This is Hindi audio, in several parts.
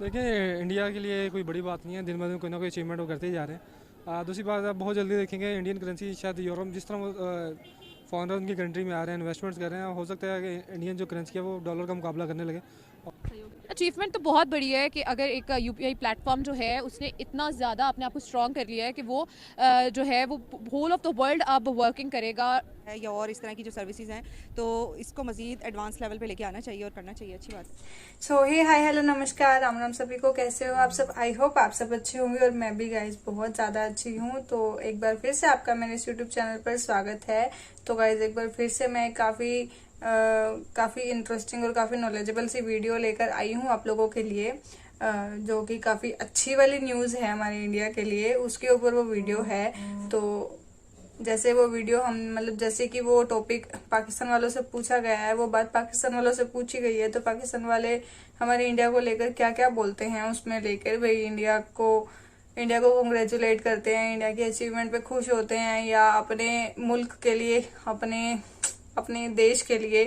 देखिए, इंडिया के लिए कोई बड़ी बात नहीं है। दिन ब दिन कोई ना कोई अचीवमेंट वो करते ही जा रहे हैं। दूसरी बात, आप बहुत जल्दी देखेंगे इंडियन करेंसी शायद यूरोप जिस तरह वो फॉरेनर उनकी कंट्री में आ रहे हैं, इन्वेस्टमेंट्स कर रहे हैं, हो सकता है कि इंडियन जो करेंसी है वो डॉलर का मुकाबला करने लगे। अचीवमेंट तो बहुत बड़ी है कि अगर एक यूपीआई प्लेटफॉर्म जो है उसने इतना ज़्यादा अपने आप को स्ट्रॉन्ग कर लिया है कि वो जो है वो होल ऑफ द वर्ल्ड अब वर्किंग करेगा है या और इस तरह की जो सर्विसेज हैं, तो इसको मज़ीद एडवांस लेवल पे लेके आना चाहिए और करना चाहिए। अच्छी बात है। सो हे हाय हेलो नमस्कार, राम राम सभी को। कैसे हो आप सब? आई होप आप सब अच्छे होंगे और मैं भी गाइज बहुत ज़्यादा अच्छी हूँ। तो एक बार फिर से आपका मेरे इस यूट्यूब चैनल पर स्वागत है। तो गाइज एक बार फिर से मैं काफ़ी इंटरेस्टिंग और काफ़ी नॉलेजेबल सी वीडियो लेकर आई हूँ आप लोगों के लिए, जो कि काफ़ी अच्छी वाली न्यूज़ है हमारे इंडिया के लिए, उसके ऊपर वो वीडियो है। तो जैसे वो वीडियो हम जैसे कि वो टॉपिक पाकिस्तान वालों से पूछा गया है, वो बात पाकिस्तान वालों से पूछी गई है, तो पाकिस्तान वाले हमारे इंडिया को लेकर क्या क्या बोलते हैं उसमें लेकर भाई इंडिया को कंग्रेचुलेट करते हैं, इंडिया की अचीवमेंट पे खुश होते हैं, या अपने मुल्क के लिए अपने देश के लिए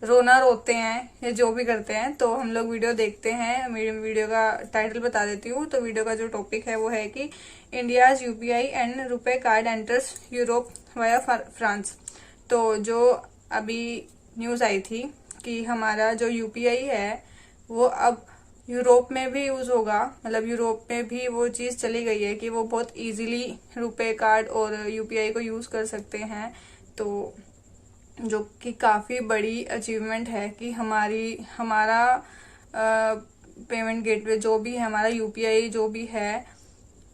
रोना रोते हैं, या जो भी करते हैं। तो हम लोग वीडियो देखते हैं। वीडियो का टाइटल बता देती हूँ। तो वीडियो का जो टॉपिक है वो है कि इंडियाज यूपीआई एंड रुपए card enters Europe via France. तो जो अभी न्यूज आई थी कि हमारा जो यूपीआई है वो अब यूरोप में भी यूज होगा, यूरोप में भी वो चीज चली गई है कि वो बहुत इजीली रुपए कार्ड और यूपीआई को यूज कर सकते हैं। तो जो कि काफ़ी बड़ी अचीवमेंट है कि हमारा पेमेंट गेटवे जो भी है, हमारा यूपीआई जो भी है,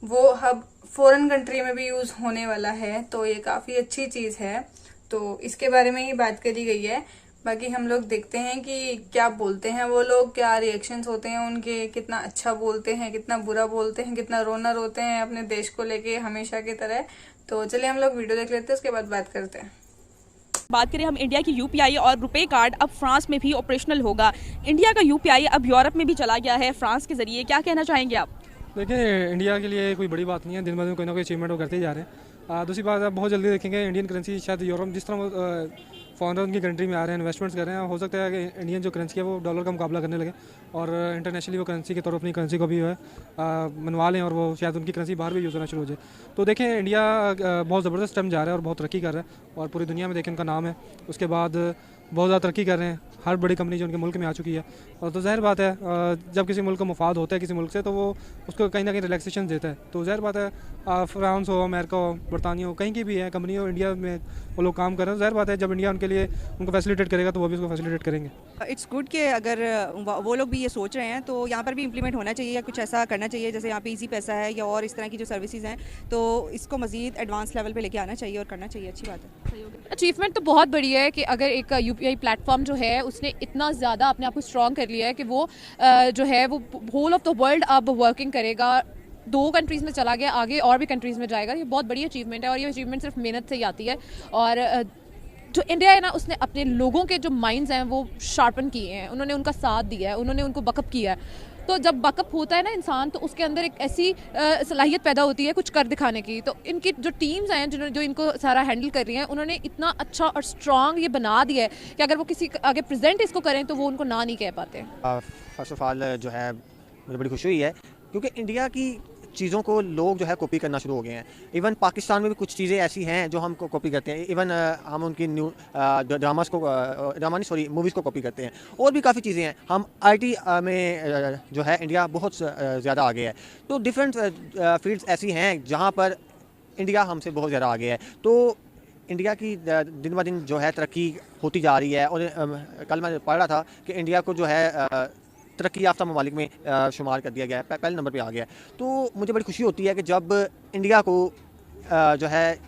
वो अब फॉरेन कंट्री में भी यूज़ होने वाला है। तो ये काफ़ी अच्छी चीज़ है। तो इसके बारे में ही बात करी गई है। बाकी हम लोग देखते हैं कि क्या बोलते हैं वो लोग, क्या रिएक्शंस होते हैं उनके, कितना अच्छा बोलते हैं, कितना बुरा बोलते हैं, कितना रोना रोते हैं अपने देश को लेके हमेशा की तरह। तो चलिए हम लोग वीडियो देख लेते हैं, उसके बाद बात करते हैं। बात करें हम इंडिया की यूपीआई और रुपए कार्ड अब फ्रांस में भी ऑपरेशनल होगा। इंडिया का यूपीआई अब यूरोप में भी चला गया है फ्रांस के जरिए। क्या कहना चाहेंगे आप? देखिए, इंडिया के लिए कोई बड़ी बात नहीं है। दिन ब दिन कोई ना कोई अचीवमेंट वो करते ही जा रहे हैं। दूसरी बात, आप बहुत जल्दी देखेंगे इंडियन करेंसी शायद यूरोप जिस तरह वो फॉरेनर उनकी कंट्री में आ रहे हैं, इन्वेस्टमेंट्स कर रहे हैं, हो सकता है कि इंडियन जो करेंसी है वो डॉलर का मुकाबला करने लगे और इंटरनेशनली वो करेंसी के तौर पर अपनी करेंसी को भी मनवा लें और वो शायद उनकी करेंसी बाहर भी यूज़ होना शुरू हो जाए। तो देखें, इंडिया बहुत ज़बरदस्त स्टेप जा रहा है और बहुत तरक्की कर रहा है और पूरी दुनिया में देखें उनका नाम है। उसके बाद बहुत ज़्यादा तरक्की कर रहे हैं, हर बड़ी कंपनी जो उनके मुल्क में आ चुकी है। और तो ज़ाहिर बात है, जब किसी मुल्क को मुफाद होता है किसी मुल्क से, तो वो उसको कहीं ना कहीं रिलैक्सेशन देता है। तो ज़ाहिर बात है, फ्रांस हो, अमेरिका हो, बरतानिया हो, कहीं की भी है कंपनी हो, इंडिया में वो लोग काम कर रहे हैं। ज़ाहिर बात है, जब इंडिया उनके लिए उनको फैसिलिटेट करेगा तो वो भी उसको फैसिलिटेट करेंगे। इट्स गुड कि अगर वो लोग भी ये सोच रहे हैं तो यहाँ पर भी इम्प्लीमेंट होना चाहिए या कुछ ऐसा करना चाहिए, जैसे यहाँ पे इजी पैसा है या और इस तरह की जो सर्विसेज हैं, तो इसको मज़ीद एडवांस लेवल पे लेके आना चाहिए और करना चाहिए। अच्छी बात है। अचीवमेंट तो बहुत बड़ी है कि अगर एक यूपीआई प्लेटफॉर्म जो है उसने इतना ज़्यादा अपने आप को स्ट्रॉन्ग कर लिया है कि वो जो है वो होल ऑफ द वर्ल्ड अब वर्किंग करेगा। 2 कंट्रीज़ में चला गया, आगे और भी कंट्रीज़ में जाएगा। ये बहुत बड़ी अचीवमेंट है और ये अचीवमेंट सिर्फ मेहनत से ही आती है। और जो इंडिया है ना, उसने अपने लोगों के जो माइंड्स हैं वो शार्पन किए हैं, उन्होंने उनका साथ दिया है, उन्होंने उनको बकअप किया है। तो जब बकअप होता है ना इंसान, तो उसके अंदर एक ऐसी सलाहियत पैदा होती है कुछ कर दिखाने की। तो इनकी जो टीम्स हैं जो इनको सारा हैंडल कर रही हैं, उन्होंने इतना अच्छा और स्ट्रॉन्ग ये बना दिया है कि अगर वो किसी आगे प्रेजेंट इसको करें तो वो उनको ना नहीं कह पाते। फर्स्ट ऑफ ऑल जो है मुझे बड़ी खुशी हुई है क्योंकि इंडिया की चीज़ों को लोग जो है कॉपी करना शुरू हो गए हैं। इवन पाकिस्तान में भी कुछ चीज़ें ऐसी हैं जो हम कॉपी करते हैं। इवन हम उनकी मूवीज़ को कॉपी करते हैं और भी काफ़ी चीज़ें हैं। हम आईटी में जो है इंडिया बहुत ज़्यादा आगे है। तो डिफरेंट फील्ड्स ऐसी हैं जहाँ पर इंडिया हमसे बहुत ज़्यादा आगे है। तो इंडिया की दिन ब दिन जो है तरक्की होती जा रही है। और कल मैं पढ़ रहा था कि इंडिया को जो है तरक्की याफ्ता ममालिक में शुमार कर दिया गया है, पहले नंबर पे आ गया है। तो मुझे बड़ी खुशी होती है कि जब इंडिया को जो है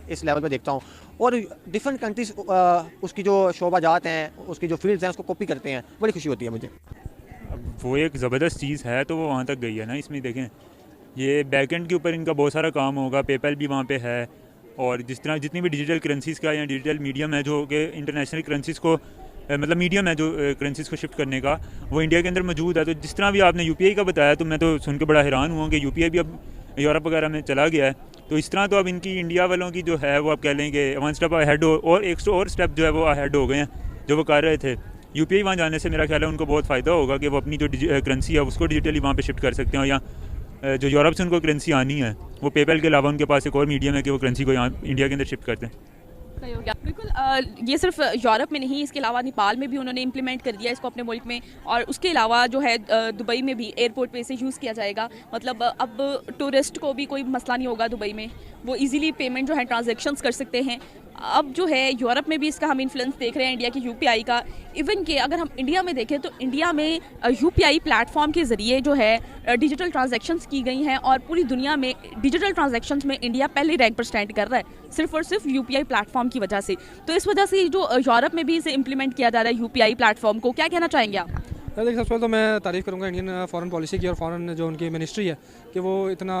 इस लेवल पे देखता हूँ और डिफरेंट कंट्रीज़ उसकी जो शोबाजात हैं, उसकी जो फील्ड्स हैं, उसको कॉपी करते हैं। बड़ी खुशी होती है मुझे। अब वो एक ज़बरदस्त चीज़ है तो वो वहाँ तक गई है ना। इसमें देखें, ये बैकएंड के ऊपर इनका बहुत सारा काम होगा। पेपैल भी वहाँ पे है और जिस तरह जितनी भी डिजिटल करेंसीज़ का या डिजिटल मीडियम है जो कि इंटरनेशनल करेंसीज़ को मीडियम है जो करेंसीज़ को शिफ्ट करने का, वो इंडिया के अंदर मौजूद है। तो जिस तरह भी आपने यूपीआई का बताया तो मैं तो सुन के बड़ा हैरान हुआ कि यूपीआई भी अब यूरोप वगैरह में चला गया है। तो इस तरह तो अब इनकी इंडिया वालों की जो है वो आप कह लेंगे वन स्टेप अहेड हो और एक और स्टेप जो है वो अहेड हो गए हैं जो वो कर रहे थे। यूपीआई वहाँ जाने से मेरा ख्याल है उनको बहुत फ़ायदा होगा कि वो अपनी जो करेंसी है उसको डिजिटली वहाँ पे शिफ्ट कर सकते हैं, या जो यूरोप से उनको करेंसी आनी है वो पेपैल के अलावा उनके पास एक और मीडियम है कि वो करेंसी को यहाँ इंडिया के अंदर शिफ्ट करते हैं। सही हो गया। बिल्कुल, ये सिर्फ यूरोप में नहीं, इसके अलावा नेपाल में भी उन्होंने इम्प्लीमेंट कर दिया इसको अपने मुल्क में, और उसके अलावा जो है दुबई में भी एयरपोर्ट पे इसे यूज़ किया जाएगा। मतलब अब टूरिस्ट को भी कोई मसला नहीं होगा दुबई में, वो इजीली पेमेंट जो है ट्रांजैक्शंस कर सकते हैं। अब जो है यूरोप में भी इसका हम इन्फ्लुएंस देख रहे हैं इंडिया की यूपीआई का। इवन कि अगर हम इंडिया में देखें तो इंडिया में यूपीआई प्लेटफॉर्म के ज़रिए जो है डिजिटल ट्रांजैक्शंस की गई हैं, और पूरी दुनिया में डिजिटल ट्रांजैक्शंस में इंडिया पहले रैंक पर स्टैंड कर रहा है, सिर्फ और सिर्फ यूपीआई प्लेटफॉर्म की वजह से। तो इस वजह से जो यूरोप में भी इसे इम्प्लीमेंट किया जा रहा है यूपीआई प्लेटफॉर्म को, क्या कहना चाहेंगे आप? देखिए, सबसे पहले तो मैं तारीफ़ करूँगा इंडियन फॉरेन पॉलिसी की और फॉरेन जो उनकी मिनिस्ट्री है कि वो इतना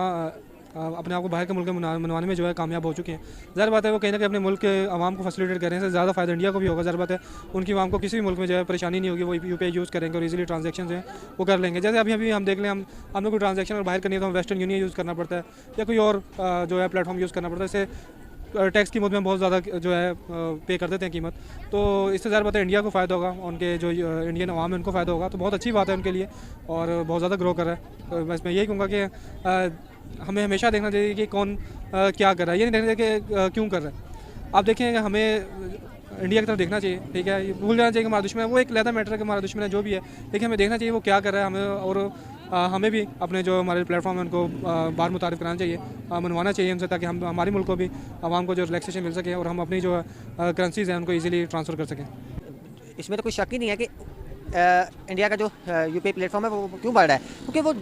अपने आप को बाहर के मुल्क में मनवाने में जो है कामयाब हो चुके हैं। ज़ाहिर बात है वो कहीं ना कहीं अपने मुल्क के आवाम को फैसिलिटेट करें, से ज़्यादा फ़ायदा इंडिया को भी होगा। ज़ाहिर बात है उनकी आवाम को किसी भी मुल्क में जो है परेशानी नहीं होगी, वो यूपीआई यूज़ करेंगे और इजीली ट्रांजैक्शन जो है वो कर लेंगे। जैसे अभी हम देख लें, हमें कोई ट्रांजैक्शन और बाहर करनी है तो हम वेस्टर्न यूनियन यूज़ करना पड़ता है या कोई और जो है प्लेटफॉर्म यूज़ करना पड़ता है। इससे टैक्स कीमत में बहुत ज़्यादा जो है पे कर देते हैं कीमत, तो इससे ज़्यादा बात है इंडिया को फ़ायदा होगा, उनके जो इंडियन अवाम है उनको फ़ायदा होगा, तो बहुत अच्छी बात है उनके लिए और बहुत ज़्यादा ग्रो कर रहा है। तो बस मैं यही कहूँगा कि हमें हमेशा देखना चाहिए कि कौन क्या कर रहा है, ये नहीं देखना चाहिए कि क्यों कर रहा है। आप देखें कि हमें इंडिया की तरफ देखना चाहिए, ठीक है, ये भूल जाना चाहिए कि हमारा दुश्मन है, वो एक लहदा मैटर है कि हमारा दुश्मन है जो भी है, लेकिन हमें देखना चाहिए वो क्या कर रहा है हमें, और हमें भी अपने जो हमारे प्लेटफॉर्म है उनको बार मुतारिफ कराना चाहिए, मनवाना चाहिए उनसे, ताकि हम हमारे मुल्क को भी आवाम को जो रिलैक्सेशन मिल सके और हम अपनी जो करेंसीज़ हैं उनको ईजिली ट्रांसफ़र कर सकें। इसमें तो कोई शक ही नहीं है कि इंडिया का जो यूपीआई प्लेटफॉर्म है वो क्यों बढ़ रहा है, क्योंकि वो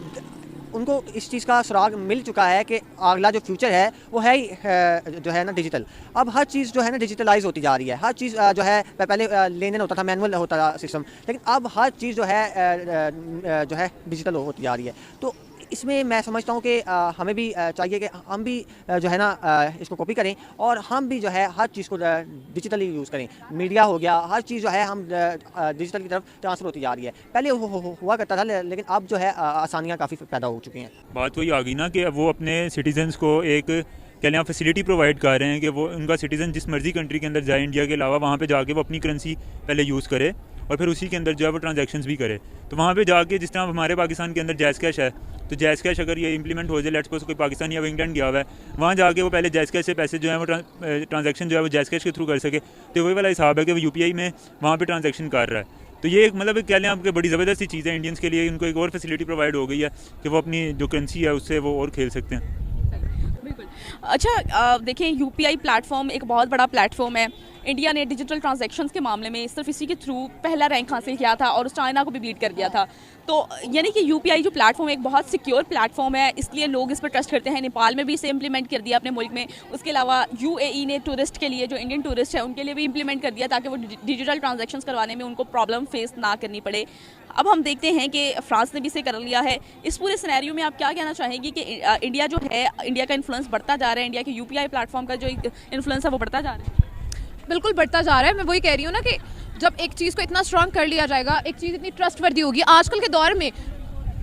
उनको इस चीज़ का सुराग मिल चुका है कि अगला जो फ्यूचर है वो है ही जो है ना डिजिटल। अब हर चीज़ जो है ना डिजिटलाइज होती जा रही है, हर चीज़ जो है पहले लेन देन होता था, मैनुअल होता था सिस्टम, लेकिन अब हर चीज़ जो है डिजिटल होती जा रही है। तो इसमें मैं समझता हूँ कि हमें भी चाहिए कि हम भी जो है ना इसको कॉपी करें और हम भी जो है हर चीज़ को डिजिटली यूज़ करें। मीडिया हो गया, हर चीज़ जो है हम डिजिटल की तरफ ट्रांसफ़र होती जा रही है। पहले हुआ करता था, लेकिन अब जो है आसानियाँ काफ़ी पैदा हो चुकी हैं। बात वही आ गई ना कि वो अपने सिटीजन्स को एक क्या यहाँ फैसिलिटी प्रोवाइड कर रहे हैं कि वो उनका सिटीज़न जिस मर्जी कंट्री के अंदर जाए इंडिया के अलावा, वहाँ पे जाके वो अपनी करेंसी पहले यूज़ करे और फिर उसी के अंदर जो है वो ट्रांजैक्शंस भी करे। तो वहाँ पे जाके जिस तरह हमारे पाकिस्तान के अंदर जैज़ कैश है, तो जैज़ कैश अगर ये इंप्लीमेंट हो जाए, लेट्स सपोज कोई पाकिस्तानी या इंग्लैंड गया हुआ है, वहाँ जाके वो पहले जैज़ कैश से पैसे जो है वो ट्रांजैक्शन जो है वो जैज़ कैश के थ्रू कर सके, तो वही वाला हिसाब है कि वो यूपीआई में वहाँ पर ट्रांजैक्शन कर रहा है। तो ये एक मतलब कह लें आपके बड़ी ज़बरदस्त सी चीज़ है इंडियंस के लिए, उनको एक और फैसिलिटी प्रोवाइड हो गई है कि वो अपनी जो करेंसी है उससे वो और खेल सकते हैं। बिल्कुल। अच्छा, देखें, यूपीआई प्लेटफॉर्म एक बहुत बड़ा प्लेटफॉर्म है। इंडिया ने डिजिटल ट्रांजैक्शंस के मामले में सिर्फ इसी के थ्रू पहला रैंक हासिल किया था और चाइना को भी बीट कर दिया था। तो यानी कि यूपीआई जो प्लेटफॉर्म एक बहुत सिक्योर प्लेटफॉर्म है, इसलिए लोग इस पर ट्रस्ट करते हैं। नेपाल में भी इसे इम्प्लीमेंट कर दिया अपने मुल्क में। उसके अलावा यूएई ने टूरिस्ट के लिए, जो इंडियन टूरिस्ट है उनके लिए भी इम्प्लीमेंट कर दिया ताकि वो डिजिटल ट्रांजैक्शंस करवाने में उनको प्रॉब्लम फेस ना करनी पड़े। अब हम देखते हैं कि फ्रांस ने भी इसे कर लिया है। इस पूरे सिनेरियो में आप क्या कहना चाहेंगी कि इंडिया जो है, इंडिया का इन्फ्लुएंस बढ़ता जा रहा है, इंडिया के यूपीआई प्लेटफॉर्म का जो इन्फ्लुएंस है वो बढ़ता जा रहा है? बिल्कुल बढ़ता जा रहा है। मैं वही कह रही हूँ ना कि जब एक चीज़ को इतना स्ट्रांग कर लिया जाएगा, एक चीज़ इतनी ट्रस्टवर्दी होगी। आजकल के दौर में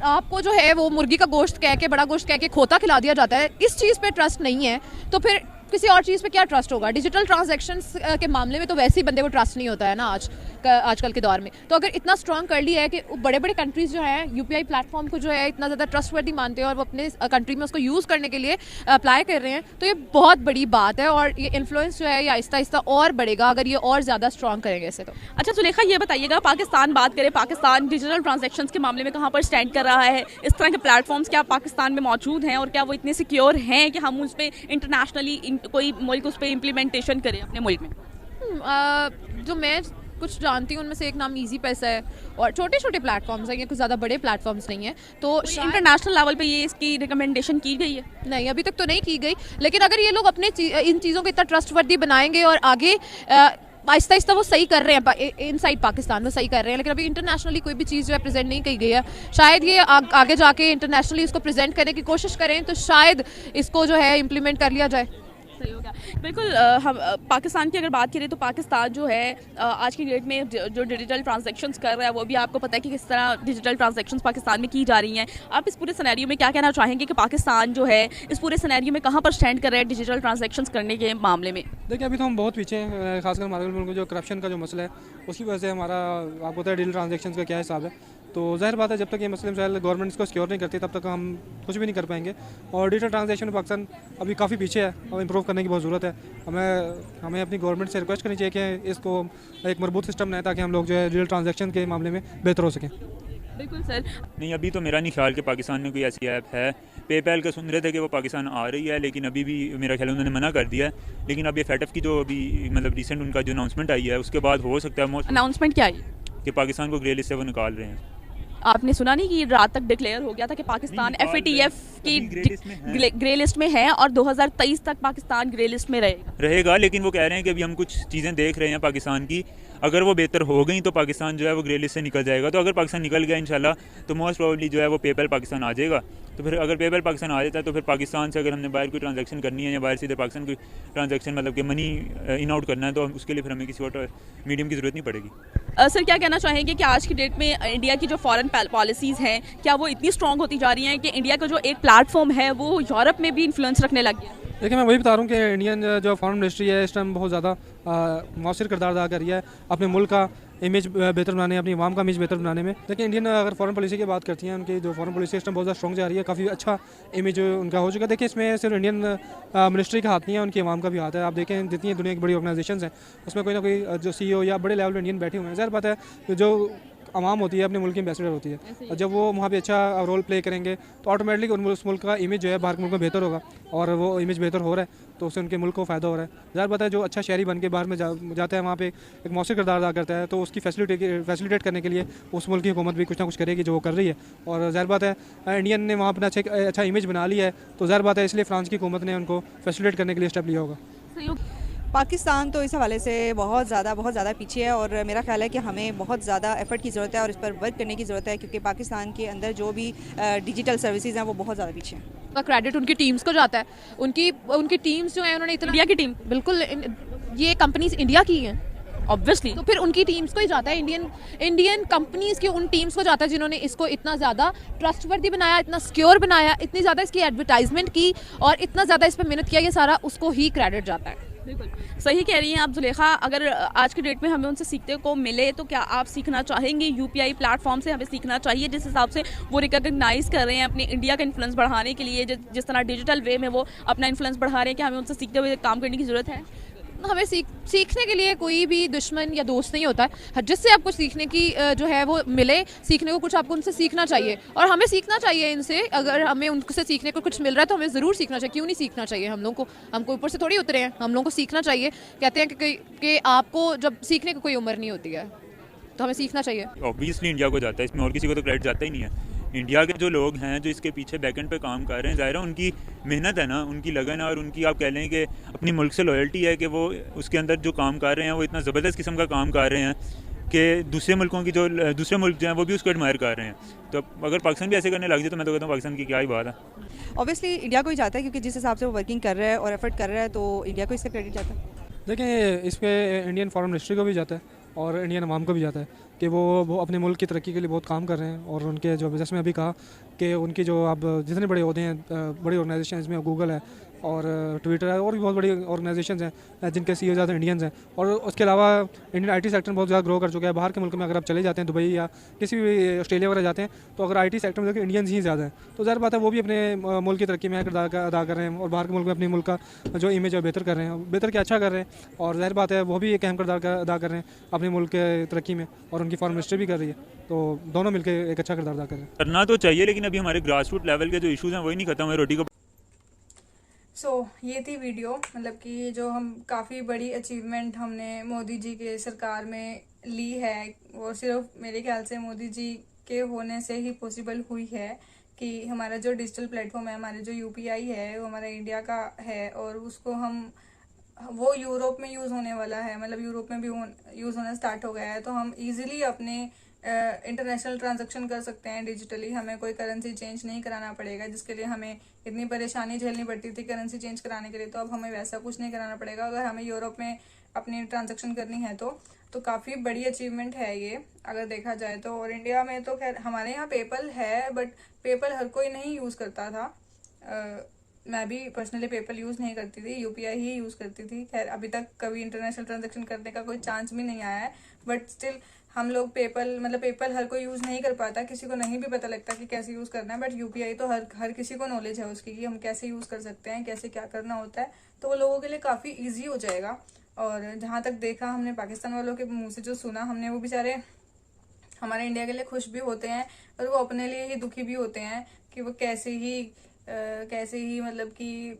आपको जो है वो मुर्गी का गोश्त कह के, बड़ा गोश्त कह के खोता खिला दिया जाता है। इस चीज़ पे ट्रस्ट नहीं है तो फिर किसी और चीज़ पे क्या ट्रस्ट होगा? डिजिटल ट्रांजैक्शंस के मामले में तो वैसे ही बंदे को ट्रस्ट नहीं होता है ना आजकल के दौर में। तो अगर इतना स्ट्रांग कर लिया है कि बड़े बड़े कंट्रीज़ जो हैं यूपीआई प्लेटफॉर्म को जो है इतना ज़्यादा ट्रस्टवर्दी मानते हैं और वो अपने कंट्री में उसको यूज़ करने के लिए अप्लाई कर रहे हैं, तो ये बहुत बड़ी बात है और ये इन्फ्लुएंस जो है ये आहिस्ता आहिस्ता और बढ़ेगा अगर ये और ज़्यादा स्ट्रांग करेंगे इसे। तो अच्छा सुलेखा, ये बताइएगा, पाकिस्तान बात करें, पाकिस्तान डिजिटल ट्रांजैक्शंस के मामले में कहाँ पर स्टैंड कर रहा है? इस तरह के प्लेटफॉर्म्स क्या पाकिस्तान में मौजूद हैं और क्या वो इतने सिक्योर हैं कि हम उस पर इंटरनेशनली कोई मुल्क उस पर इम्प्लीमेंटेशन करें अपने मुल्क में? जो मैं कुछ जानती हूँ उनमें से एक नाम इजी पैसा है और छोटे छोटे प्लेटफॉर्म्स हैं, ये कुछ ज़्यादा बड़े प्लेटफॉर्म्स नहीं है। तो इंटरनेशनल लेवल पे ये इसकी रिकमेंडेशन की गई है? नहीं, अभी तक तो नहीं की गई, लेकिन अगर ये लोग अपने इन चीज़ों को इतना ट्रस्टवर्दी बनाएंगे और आगे आहिस्ता आहिस्ता वो सही कर रहे हैं, इनसाइड पाकिस्तान में सही कर रहे हैं, लेकिन अभी इंटरनेशनली कोई भी चीज़ जो है प्रेजेंट नहीं की गई है। शायद ये आगे जाके इंटरनेशनली इसको प्रेजेंट करने की कोशिश करें तो शायद इसको जो है इम्प्लीमेंट कर लिया जाए। सही हो गया। बिल्कुल हम पाकिस्तान की अगर बात करें तो पाकिस्तान जो है आज की डेट में जो डिजिटल ट्रांजैक्शंस कर रहा है वो भी आपको पता है कि किस तरह डिजिटल ट्रांजैक्शंस पाकिस्तान में की जा रही हैं। आप इस पूरे सिनेरियो में क्या कहना चाहेंगे कि पाकिस्तान जो है इस पूरे सिनेरियो में कहाँ पर स्टैंड कर रहा है डिजिटल ट्रांजैक्शंस करने के मामले में? देखिए अभी तो हम बहुत पीछे हैं, खासकर हमारे मुल्क में जो करप्शन का जो मसला है उसकी वजह से हमारा, आपको पता है डिजिटल ट्रांजैक्शन का क्या हिसाब है। तो जाहिर बात है जब तक ये मसले मसाइल गवर्नमेंट इसको सिक्योर नहीं करती तब तक हम कुछ भी नहीं कर पाएंगे। और डिजिटल ट्रांजैक्शन में पाकिस्तान अभी काफ़ी पीछे है और इम्प्रूव करने की बहुत ज़रूरत है। हमें अपनी गवर्नमेंट से रिक्वेस्ट करनी चाहिए कि इसको एक मजबूत सिस्टम बनाए ताकि हम लोग जो है डिजिटल ट्रांजैक्शन के मामले में बेहतर हो सकें। बिल्कुल सर। नहीं, अभी तो मेरा नहीं ख्याल कि पाकिस्तान में कोई ऐसी ऐप है। पेपैल का सुन रहे थे कि वो पाकिस्तान आ रही है, लेकिन अभी भी मेरा ख्याल उन्होंने मना कर दिया है। लेकिन अब ये FATF की जो अभी मतलब रिसेंट उनका जो अनाउंसमेंट आई है उसके बाद हो सकता है मोस्ट अनाउंसमेंट क्या है कि पाकिस्तान को ग्रे लिस्ट से वो निकाल रहे हैं। आपने सुना नहीं कि रात तक डिक्लेयर हो गया था कि पाकिस्तान नहीं, FATF की ग्रे लिस्ट में है और 2023 तक पाकिस्तान ग्रे लिस्ट में रहेगा। लेकिन वो कह रहे हैं कि अभी हम कुछ चीज़ें देख रहे हैं पाकिस्तान की, अगर वो बेहतर हो गई तो पाकिस्तान जो है वो ग्रे लिस्ट से निकल जाएगा। तो अगर पाकिस्तान निकल गया इंशाल्लाह तो मोस्ट प्रोबेबली जो है वो पेपैल पाकिस्तान आ जाएगा। तो फिर अगर पेपैल पाकिस्तान आ जाता है तो फिर पाकिस्तान से अगर हमने बाहर कोई ट्रांजैक्शन करनी है या बाहर से इधर पाकिस्तान कोई ट्रांजैक्शन मतलब कि मनी इन आउट करना है तो उसके लिए फिर हमें किसी और मीडियम की ज़रूरत नहीं पड़ेगी। सर क्या कहना चाहेंगे कि आज की डेट में इंडिया की जो फॉरेन पॉलिसीज़ हैं क्या वो इतनी स्ट्रॉन्ग होती जा रही हैं कि इंडिया का जो एक प्लेटफॉर्म है वो यूरोप में भी इन्फ्लुएंस रखने लग गया? देखिए मैं वही बता रहा हूँ कि इंडियन जो फॉरेन मिनिस्ट्री है इस टाइम बहुत ज़्यादा मौसर किरदार अदा कर रही है अपने मुल्क का इमेज बेहतर बनाने, अपनी आवाम का इमेज बेहतर बनाने में। देखिए इंडियन अगर फॉरेन पॉलिसी की बात करती हैं, उनकी जो फॉरेन पॉलिसी सिस्टम बहुत ज़्यादा स्ट्रॉन्ग जा रही है, काफ़ी अच्छा इमेज उनका हो चुका है। देखिए इसमें सिर्फ इंडियन मिनिस्ट्री का हाथ नहीं है, उनकी आवाम का भी हाथ है। आप देखें जितनी दुनिया की बड़ी ऑर्गेनाइजेशन हैं उसमें कोई ना कोई जो CEO या बड़े लेवल पर इंडियन बैठे हुए हैं। ज़ाहिर बात है जो आवाम होती है अपने मुल्क की एम्बेसडर होती है, और जब वो वहाँ पे अच्छा रोल प्ले करेंगे तो ऑटोमेटिकली उस मुल्क का इमेज जो है बाहर के मुल्क में बेहतर होगा, और वो इमेज बेहतर हो रहा है तो उससे उनके मुल्क को फ़ायदा हो रहा है। ज़ाहिर बात है जो अच्छा शहरी बन के बाहर में जाता है वहाँ पे एक मौसर किरदार अदा करता है, तो उसकी फैसिलिटेट करने के लिए उस मुल्क की हुकूमत भी कुछ ना कुछ करेगी जो वो कर रही है। और ज़ाहिर बात है इंडियन ने वहाँ अपना अच्छा इमेज बना लिया है, तो ज़ाहिर बात है इसलिए फ्रांस की हुकूमत ने उनको फैसिलिटेट करने के लिए स्टेप लिया होगा। पाकिस्तान तो इस हवाले से बहुत ज़्यादा पीछे है, और मेरा ख्याल है कि हमें बहुत ज़्यादा एफर्ट की ज़रूरत है और इस पर वर्क करने की ज़रूरत है, क्योंकि पाकिस्तान के अंदर जो भी डिजिटल सर्विसेज हैं वो बहुत ज़्यादा पीछे हैं। का क्रेडिट उनकी टीम्स को जाता है। उनकी टीम्स जो है उन्होंने इतना, इंडिया की टीम बिल्कुल ये कंपनीज इंडिया की हैं ऑब्वियसली, तो फिर उनकी टीम्स को ही जाता है, इंडियन कंपनीज की उन टीम्स को जाता है जिन्होंने इसको इतना ज़्यादा ट्रस्टवर्दी बनाया, इतना सिक्योर बनाया, इतनी ज़्यादा इसकी एडवर्टाइजमेंट की और इतना ज़्यादा इस पर मेहनत किया, ये सारा उसको ही क्रेडिट जाता है। बिल्कुल सही कह रही हैं आप जुलेखा। अगर आज की डेट में हमें उनसे सीखने को मिले तो क्या आप सीखना चाहेंगे? UPI प्लेटफॉर्म से हमें सीखना चाहिए जिस हिसाब से वो रिकॉग्नाइज़ कर रहे हैं अपने इंडिया का इन्फ्लुएंस बढ़ाने के लिए, जिस तरह डिजिटल वे में वो अपना इन्फ्लुएंस बढ़ा रहे हैं, क्या हमें उनसे सीखते हुए काम करने की ज़रूरत है? हमें सीखने के लिए कोई भी दुश्मन या दोस्त नहीं होता है, जिससे आपको सीखने की जो है वो मिले, सीखने को कुछ आपको उनसे सीखना चाहिए और हमें सीखना चाहिए इनसे। अगर हमें उनसे सीखने को कुछ मिल रहा है तो हमें ज़रूर सीखना चाहिए। क्यों नहीं सीखना चाहिए? हम लोग को, हमको ऊपर से थोड़ी उतरे हैं, हम लोग को सीखना चाहिए। कहते हैं कि आपको जब सीखने की कोई उम्र नहीं होती है तो हमें सीखना चाहिए। ऑब्वियसली इंडिया को जाता है, इसमें और किसी को तो क्रेडिट जाता ही नहीं है। इंडिया के जो लोग हैं जो इसके पीछे बैकएंड पे काम कर रहे हैं, ज़ाहिर है उनकी मेहनत है ना, उनकी लगन है और उनकी आप कह लें कि अपनी मुल्क से लॉयल्टी है कि वो उसके अंदर जो काम कर रहे हैं वो इतना ज़बरदस्त किस्म का काम कर रहे हैं कि दूसरे मुल्कों की जो दूसरे मुल्क जो हैं वो भी उसको एडमायर कर रहे हैं। तो अगर पाकिस्तान भी ऐसे करने लग जाए तो मैं तो कहता हूँ पाकिस्तान की क्या ही बात है। ऑब्वियसली इंडिया को ही जाता है, क्योंकि जिस हिसाब से वो वर्किंग कर रहा है और एफर्ट कर रहा है तो इंडिया को इसका क्रेडिट जाता है। देखिए इस पर इंडियन फॉरेन मिनिस्ट्री को भी जाता है और इंडियन अवाम को भी जाता है कि वो अपने मुल्क की तरक्की के लिए बहुत काम कर रहे हैं। और उनके जो बिजनेस में अभी कहा कि उनकी जो अब जितने बड़े होते हैं, बड़ी ऑर्गेनाइजेशन, इसमें गूगल है और ट्विटर है और भी बहुत बड़ी ऑर्गेनाइजेशन हैं जिनके CEO ज़्यादा इंडियंस हैं। और उसके अलावा इंडियन IT सेक्टर बहुत ज़्यादा ग्रो कर चुका है। बाहर के मुल्क में अगर आप चले जाते हैं, दुबई या किसी भी ऑस्ट्रेलिया वगैरह जाते हैं, तो अगर IT सेक्टर में देखिए इंडियंस ही ज़्यादा हैं, तो ज़ाहिर बात है वो भी अपने मुल्क की तरक्की में किरदार अदा कर रहे हैं और बाहर के मुल्क में अपने मुल्क का जो इमेज है बेहतर कर रहे हैं, बेहतर क्या अच्छा कर रहे हैं। और ज़ाहिर बात है वो भी एक अहम किरदार अदा कर रहे हैं अपने मुल्क के तरक्की में, और उनकी फॉरेन मिनिस्ट्री भी कर रही है, तो दोनों मिलकर एक अच्छा किरदार अदा कर रहे हैं। करना तो चाहिए, लेकिन अभी हमारे ग्रास रूट लेवल के जो इशूज़ हैं वही नहीं खत्म हुए रोटी को। ये थी वीडियो, मतलब कि जो हम काफ़ी बड़ी अचीवमेंट हमने मोदी जी के सरकार में ली है, वो सिर्फ मेरे ख्याल से मोदी जी के होने से ही पॉसिबल हुई है कि हमारा जो डिजिटल प्लेटफॉर्म है, हमारे जो UPI है वो हमारा इंडिया का है और उसको वो यूरोप में यूज़ होने वाला है, मतलब यूरोप में भी यूज़ होना स्टार्ट हो गया है। तो हम इजीली अपने इंटरनेशनल ट्रांजैक्शन कर सकते हैं डिजिटली, हमें कोई करेंसी चेंज नहीं कराना पड़ेगा, जिसके लिए हमें इतनी परेशानी झेलनी पड़ती थी करेंसी चेंज कराने के लिए। तो अब हमें वैसा कुछ नहीं कराना पड़ेगा अगर हमें यूरोप में अपनी ट्रांजैक्शन करनी है तो काफ़ी बड़ी अचीवमेंट है ये अगर देखा जाए तो। और इंडिया में तो खैर हमारे यहाँ पेपल है, बट पेपल हर कोई नहीं यूज़ करता था। मैं भी पर्सनली पेपल यूज़ नहीं करती थी, यूपीआई ही यूज़ करती थी। खैर अभी तक कभी इंटरनेशनल ट्रांजैक्शन करने का कोई चांस भी नहीं आया है, बट स्टिल हम लोग पेपल हर कोई यूज़ नहीं कर पाता, किसी को नहीं भी पता लगता कि कैसे यूज़ करना है। बट यूपीआई तो हर किसी को नॉलेज है उसकी कि हम कैसे यूज़ कर सकते हैं, कैसे क्या करना होता है। तो वो लोगों के लिए काफ़ी ईजी हो जाएगा। और जहाँ तक देखा हमने पाकिस्तान वालों के मुँह से जो सुना हमने, वो बेचारे हमारे इंडिया के लिए खुश भी होते हैं और वो अपने लिए ही दुखी भी होते हैं कि वो कैसे ही मतलब कि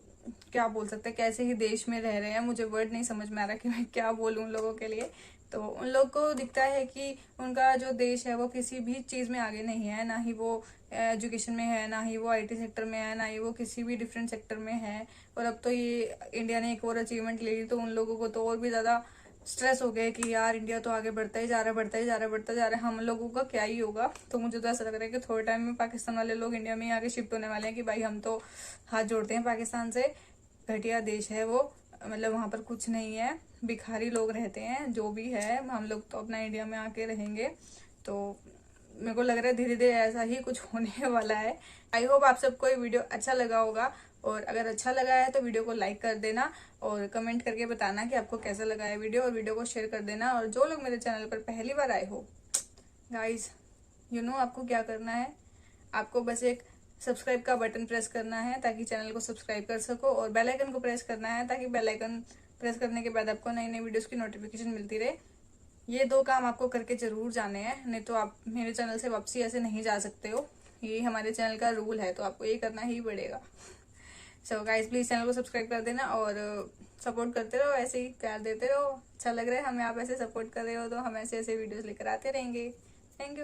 क्या बोल सकते हैं, कैसे ही देश में रह रहे हैं। मुझे वर्ड नहीं समझ में आ रहा कि मैं क्या बोलूं उन लोगों के लिए। तो उन लोग को दिखता है कि उनका जो देश है वो किसी भी चीज़ में आगे नहीं है, ना ही वो एजुकेशन में है, ना ही वो आईटी सेक्टर में है, ना ही वो किसी भी डिफरेंट सेक्टर में है। और अब तो ये इंडिया ने एक और अचीवमेंट ले ली तो उन लोगों को तो और भी ज़्यादा स्ट्रेस हो गया कि यार इंडिया तो आगे बढ़ता ही जा रहा है, हम लोगों का क्या ही होगा। तो मुझे तो ऐसा लग रहा है कि थोड़े टाइम में पाकिस्तान वाले लोग इंडिया में ही आगे शिफ्ट होने वाले हैं कि भाई हम तो हाथ जोड़ते हैं पाकिस्तान से, घटिया देश है वो, मतलब वहाँ पर कुछ नहीं है, भिखारी लोग रहते हैं, जो भी है हम लोग तो अपना इंडिया में आके रहेंगे। तो मेरे को लग रहा है धीरे धीरे ऐसा ही कुछ होने वाला है। आई होप आप सबको ये वीडियो अच्छा लगा होगा, और अगर अच्छा लगा है तो वीडियो को लाइक कर देना और कमेंट करके बताना कि आपको कैसा लगा है वीडियो, और वीडियो को शेयर कर देना। और जो लोग मेरे चैनल पर पहली बार आए हो गाइज, यू नो आपको क्या करना है, आपको बस एक सब्सक्राइब का बटन प्रेस करना है ताकि चैनल को सब्सक्राइब कर सको, और बेल आइकन को प्रेस करना है ताकि बेल आइकन प्रेस करने के बाद आपको नई नई वीडियोस की नोटिफिकेशन मिलती रहे। ये 2 काम आपको करके जरूर जाने हैं, नहीं तो आप मेरे चैनल से वापसी ऐसे नहीं जा सकते हो। ये हमारे चैनल का रूल है, तो आपको ये करना ही पड़ेगा। सो गाइज प्लीज चैनल को सब्सक्राइब कर देना और सपोर्ट करते रहो, ऐसे ही प्यार देते रहो। अच्छा लग रहा है हमें आप ऐसे सपोर्ट कर रहे हो, तो हम ऐसे वीडियोस लेकर आते रहेंगे। Thank you.